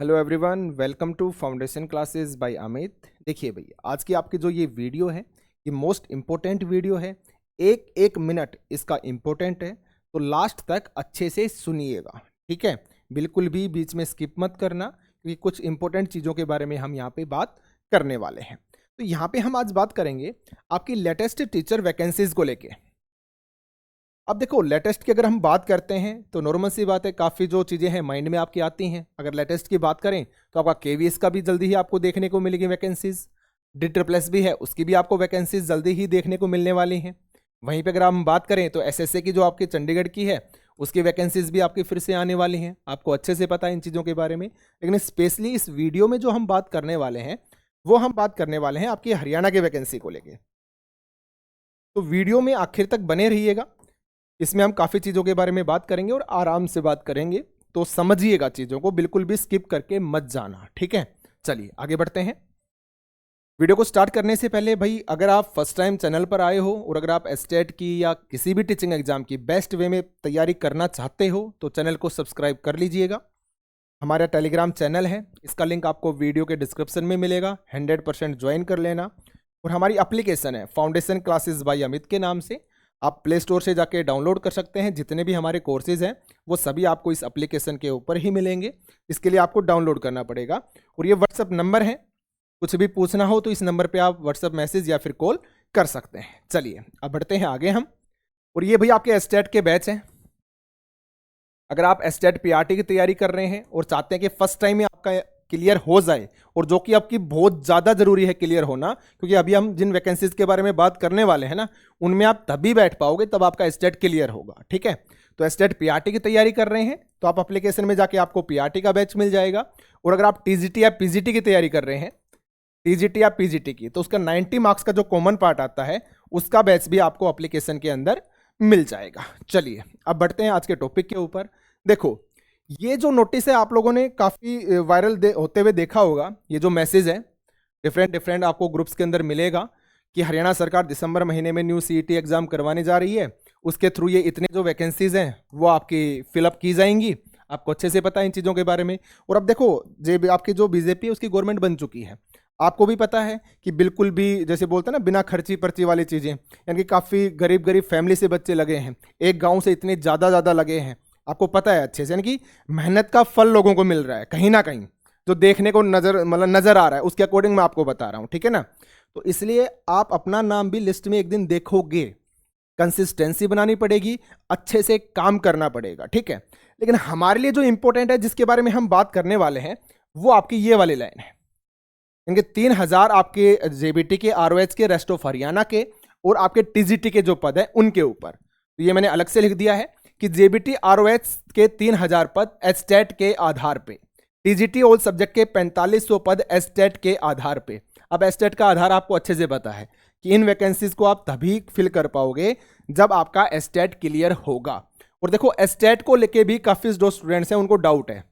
Hello everyone, welcome to foundation classes by Amit. देखिए भैया, आज की आपकी जो ये वीडियो है ये मोस्ट इम्पोर्टेंट वीडियो है। एक एक मिनट इसका इम्पोर्टेंट है, तो लास्ट तक अच्छे से सुनिएगा, ठीक है। बिल्कुल भी बीच में स्किप मत करना, क्योंकि कुछ इंपॉर्टेंट चीज़ों के बारे में हम यहाँ पे बात करने वाले हैं। तो यहाँ पे हम आज बात करेंगे आपकी लेटेस्ट टीचर वैकेंसीज को लेके। अब देखो, लेटेस्ट की अगर हम बात करते हैं तो नॉर्मल सी बात है, काफ़ी जो चीज़ें हैं माइंड में आपकी आती हैं। अगर लेटेस्ट की बात करें तो आपका केवीएस का भी जल्दी ही आपको देखने को मिलेगी वैकेंसीज। DSS भी है, उसकी भी आपको वैकेंसीज जल्दी ही देखने को मिलने वाली हैं। वहीं पे अगर हम बात करें तो SSA की जो आपकी चंडीगढ़ की है उसकी वैकेंसीज भी आपकी फिर से आने वाली हैं। आपको अच्छे से पता है इन चीज़ों के बारे में, लेकिन स्पेशली इस वीडियो में जो हम बात करने वाले हैं वो हम बात करने वाले हैं आपकी हरियाणा की वैकेंसी को लेकर। तो वीडियो में आखिर तक बने रहिएगा, इसमें हम काफ़ी चीज़ों के बारे में बात करेंगे और आराम से बात करेंगे, तो समझिएगा चीज़ों को, बिल्कुल भी स्किप करके मत जाना, ठीक है। चलिए आगे बढ़ते हैं। वीडियो को स्टार्ट करने से पहले भाई, अगर आप फर्स्ट टाइम चैनल पर आए हो और अगर आप एस्टेट की या किसी भी टीचिंग एग्जाम की बेस्ट वे में तैयारी करना चाहते हो तो चैनल को सब्सक्राइब कर लीजिएगा। हमारा टेलीग्राम चैनल है, इसका लिंक आपको वीडियो के डिस्क्रिप्शन में मिलेगा, 100% ज्वाइन कर लेना। और हमारी एप्लीकेशन है फाउंडेशन क्लासेस बाय अमित के नाम से, आप प्ले स्टोर से जाके डाउनलोड कर सकते हैं। जितने भी हमारे कोर्सेज हैं वो सभी आपको इस एप्लीकेशन के ऊपर ही मिलेंगे। इसके लिए आपको डाउनलोड करना पड़ेगा। और ये व्हाट्सअप नंबर है, कुछ भी पूछना हो तो इस नंबर पे आप व्हाट्सअप मैसेज या फिर कॉल कर सकते हैं। चलिए अब बढ़ते हैं आगे हम। और ये भाई आपके एस्टेट के बैच हैं। अगर आप एस्टेट PRT की तैयारी कर रहे हैं और चाहते हैं कि फर्स्ट टाइम में आपका क्लियर हो जाए, और जो कि आपकी बहुत ज़्यादा ज़रूरी है क्लियर होना, क्योंकि अभी हम जिन वैकेंसीज के बारे में बात करने वाले हैं ना, उनमें आप तभी बैठ पाओगे तब आपका एस्टेट क्लियर होगा, ठीक है। तो एस्टेट PRT की तैयारी कर रहे हैं तो आप एप्लीकेशन में जाके आपको PRT का बैच मिल जाएगा। और अगर आप TGT या PGT की तैयारी कर रहे हैं, TGT या PGT की, तो उसका 90 मार्क्स का जो कॉमन पार्ट आता है उसका बैच भी आपको एप्लीकेशन के अंदर मिल जाएगा। चलिए अब बढ़ते हैं आज के टॉपिक के ऊपर। देखो, ये जो नोटिस है आप लोगों ने काफ़ी वायरल होते हुए देखा होगा। ये जो मैसेज है डिफरेंट आपको ग्रुप्स के अंदर मिलेगा कि हरियाणा सरकार दिसंबर महीने में न्यू CET एग्जाम करवाने जा रही है, उसके थ्रू ये इतने जो वैकेंसीज हैं वो आपकी फिलअप की जाएंगी। आपको अच्छे से पता है इन चीज़ों के बारे में। और अब देखो, आपकी जो BJP है उसकी गवर्नमेंट बन चुकी है, आपको भी पता है कि बिल्कुल भी जैसे बोलते हैं ना, बिना खर्ची पर्ची वाली चीज़ें, यानी कि काफ़ी गरीब फैमिली से बच्चे लगे हैं, एक गाँव से इतने ज़्यादा लगे हैं, आपको पता है अच्छे से। यानी कि मेहनत का फल लोगों को मिल रहा है कहीं ना कहीं, जो देखने को नजर आ रहा है, उसके अकॉर्डिंग मैं आपको बता रहा हूं, ठीक है ना। तो इसलिए आप अपना नाम भी लिस्ट में एक दिन देखोगे। कंसिस्टेंसी बनानी पड़ेगी, अच्छे से काम करना पड़ेगा, ठीक है। लेकिन हमारे लिए जो इंपॉर्टेंट है, जिसके बारे में हम बात करने वाले हैं, वो आपकी ये वाली लाइन है। इनके 3000 आपके JBT के, ROH के, रेस्ट ऑफ हरियाणा के और आपके TGT के जो पद है उनके ऊपर। तो ये मैंने अलग से लिख दिया है कि JBT ROH के 3000 पद एस्टेट के आधार पे, TGT ऑल सब्जेक्ट के 4500 पद एस्टेट के आधार पे। अब एस्टेट का आधार आपको अच्छे से पता है कि इन वैकेंसीज को आप तभी फिल कर पाओगे जब आपका एस्टेट क्लियर होगा। और देखो, एस्टेट को लेके भी काफी जो स्टूडेंट्स हैं उनको डाउट है।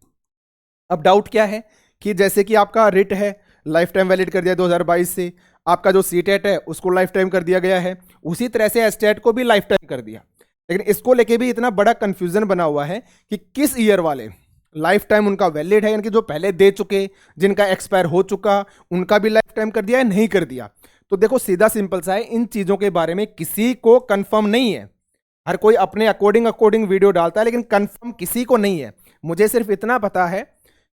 अब डाउट क्या है कि जैसे कि आपका रिट है, लाइफ टाइम वैलिड कर दिया 2022 से, आपका जो CTET है उसको लाइफ टाइम कर दिया गया है, उसी तरह से एस्टेट को भी लाइफ टाइम कर दिया। लेकिन इसको लेके भी इतना बड़ा कंफ्यूजन बना हुआ है कि किस ईयर वाले लाइफ टाइम उनका वैलिड है, यानी कि जो पहले दे चुके, जिनका एक्सपायर हो चुका, उनका भी लाइफ टाइम कर दिया है, नहीं कर दिया। तो देखो, सीधा सिंपल सा है, इन चीजों के बारे में किसी को कंफर्म नहीं है। हर कोई अपने अकॉर्डिंग वीडियो डालता है, लेकिन कंफर्म किसी को नहीं है। मुझे सिर्फ इतना पता है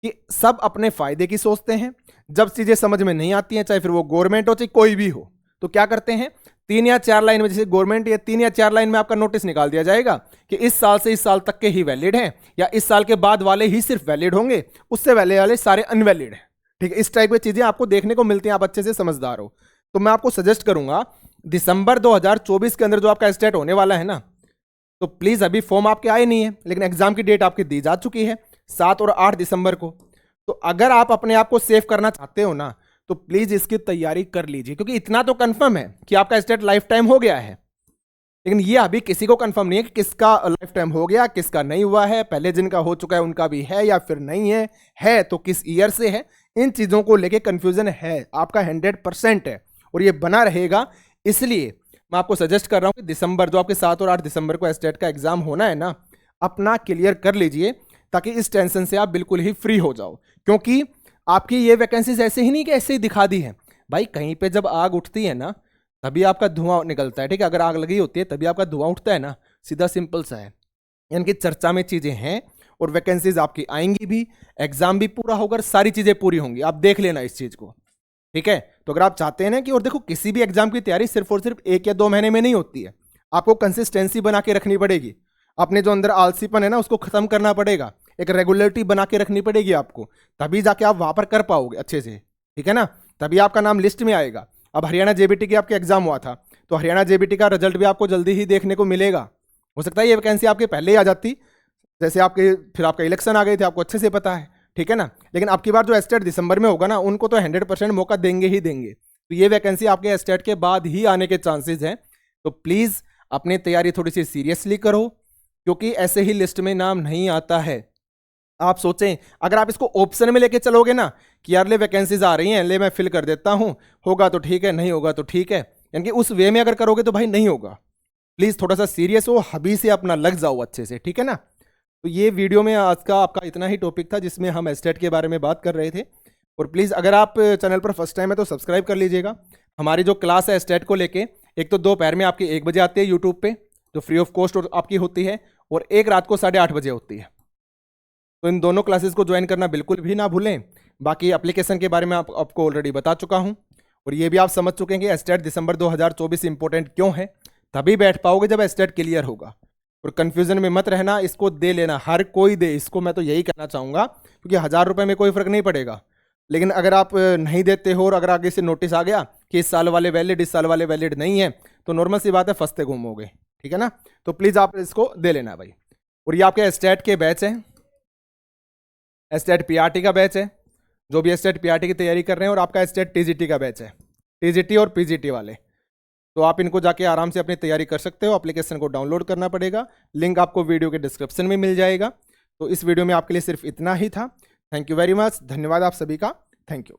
कि सब अपने फायदे की सोचते हैं। जब चीजें समझ में नहीं आती हैं, चाहे फिर वो गवर्नमेंट हो चाहे कोई भी हो, तो क्या करते हैं, 3 या 4 लाइन में, जैसे गवर्नमेंट, या 3 या 4 लाइन में आपका नोटिस निकाल दिया जाएगा कि इस साल से इस साल तक के ही वैलिड हैं, या इस साल के बाद वाले ही सिर्फ वैलिड होंगे, उससे पहले वाले सारे अनवैलिड हैं, ठीक है। इस टाइप की चीजें आपको देखने को मिलती हैं, आप अच्छे से समझदार हो। तो मैं आपको सजेस्ट करूंगा, दिसंबर 2024 के अंदर जो आपका एस्टेट होने वाला है ना, तो प्लीज, अभी फॉर्म आपके आए नहीं है, लेकिन एग्जाम की डेट आपकी दी जा चुकी है 7 और 8 दिसंबर को। तो अगर आप अपने आप को सेव करना चाहते हो ना, तो प्लीज इसकी तैयारी कर लीजिए, क्योंकि इतना तो कंफर्म है कि आपका एस्टेट लाइफ टाइम हो गया है। लेकिन ये अभी किसी को कंफर्म नहीं है कि किसका लाइफ टाइम हो गया, किसका नहीं हुआ है, पहले जिनका हो चुका है उनका भी है या फिर नहीं है तो किस ईयर से है। इन चीजों को लेके कंफ्यूजन है, आपका 100% है और ये बना रहेगा। इसलिए मैं आपको सजेस्ट कर रहा हूं कि दिसंबर, जो आपके 7 और 8 दिसंबर को एस्टेट का एग्जाम होना है ना, अपना क्लियर कर लीजिए। ताकि इस टेंशन से आप बिल्कुल ही फ्री हो जाओ। क्योंकि आपकी ये वैकेंसीज ऐसे ही नहीं कि ऐसे ही दिखा दी है भाई, कहीं पे जब आग उठती है ना तभी आपका धुआं निकलता है, ठीक है। अगर आग लगी होती है तभी आपका धुआं उठता है ना, सीधा सिंपल सा है। यानी कि चर्चा में चीजें हैं और वैकेंसीज आपकी आएंगी भी, एग्जाम भी पूरा होगा, सारी चीजें पूरी होंगी, आप देख लेना इस चीज को, ठीक है। तो अगर आप चाहते हैं ना कि, और देखो किसी भी एग्जाम की तैयारी सिर्फ और सिर्फ 1 या 2 महीने में नहीं होती है, आपको कंसिस्टेंसी बना के रखनी पड़ेगी, अपने जो अंदर आलसीपन है ना उसको खत्म करना पड़ेगा, एक रेगुलरिटी बना के रखनी पड़ेगी आपको, तभी जाके आप वहां पर कर पाओगे अच्छे से, ठीक है ना, तभी आपका नाम लिस्ट में आएगा। अब हरियाणा जेबीटी की आपके एग्जाम हुआ था, तो हरियाणा जेबीटी का रिजल्ट भी आपको जल्दी ही देखने को मिलेगा। हो सकता है ये वैकेंसी आपके पहले ही आ जाती, जैसे आपके फिर आपका इलेक्शन आ गए थे, आपको अच्छे से पता है, ठीक है ना। लेकिन आपकी बार जो एस्टेट दिसंबर में होगा ना, उनको तो 100% मौका देंगे ही देंगे, तो ये वैकेंसी आपके एस्टेट के बाद ही आने के चांसेस हैं। तो प्लीज़ अपनी तैयारी थोड़ी सी सीरियसली करो, क्योंकि ऐसे ही लिस्ट में नाम नहीं आता है। आप सोचें अगर आप इसको ऑप्शन में लेके चलोगे ना कि यार ले वैकेंसीज आ रही हैं, ले मैं फिल कर देता हूँ, होगा तो ठीक है, नहीं होगा तो ठीक है, यानी कि उस वे में अगर करोगे तो भाई नहीं होगा। प्लीज़ थोड़ा सा सीरियस हो, हबी से अपना लग जाओ अच्छे से, ठीक है ना। तो ये वीडियो में आज का आपका इतना ही टॉपिक था जिसमें हम एस्टेट के बारे में बात कर रहे थे। और प्लीज़ अगर आप चैनल पर फर्स्ट टाइम है तो सब्सक्राइब कर लीजिएगा। हमारी जो क्लास है एस्टेट को लेके, एक तो दोपहर में आपकी 1 बजे आती है यूट्यूब पे, जो फ्री ऑफ कॉस्ट आपकी होती है, और एक रात को 8:30 बजे होती है। तो इन दोनों क्लासेस को ज्वाइन करना बिल्कुल भी ना भूलें। बाकी एप्लीकेशन के बारे में आपको ऑलरेडी बता चुका हूँ, और ये भी आप समझ चुके हैं कि एस्टेट दिसंबर 2024 इंपॉर्टेंट क्यों है, तभी बैठ पाओगे जब एस्टेट क्लियर होगा। और कन्फ्यूजन में मत रहना, इसको दे लेना, हर कोई दे इसको, मैं तो यही कहना चाहूँगा, क्योंकि 1000 रुपये में कोई फर्क नहीं पड़ेगा। लेकिन अगर आप नहीं देते हो और अगर आगे से नोटिस आ गया कि इस साल वाले वैलिड, इस साल वाले वैलिड नहीं है, तो नॉर्मल सी बात है, फंसते घूमोगे, ठीक है ना। तो प्लीज़ आप इसको दे लेना भाई। और ये आपके एस्टेट के बैच है, एस्टेट पीआरटी का बैच है, जो भी एस्टेट पीआरटी की तैयारी कर रहे हैं, और आपका एस्टेट टीजीटी का बैच है, टीजीटी और पीजीटी वाले। तो आप इनको जाके आराम से अपनी तैयारी कर सकते हो। एप्लीकेशन को डाउनलोड करना पड़ेगा, लिंक आपको वीडियो के डिस्क्रिप्शन में मिल जाएगा। तो इस वीडियो में आपके लिए सिर्फ इतना ही था। थैंक यू वेरी मच, धन्यवाद आप सभी का, थैंक यू।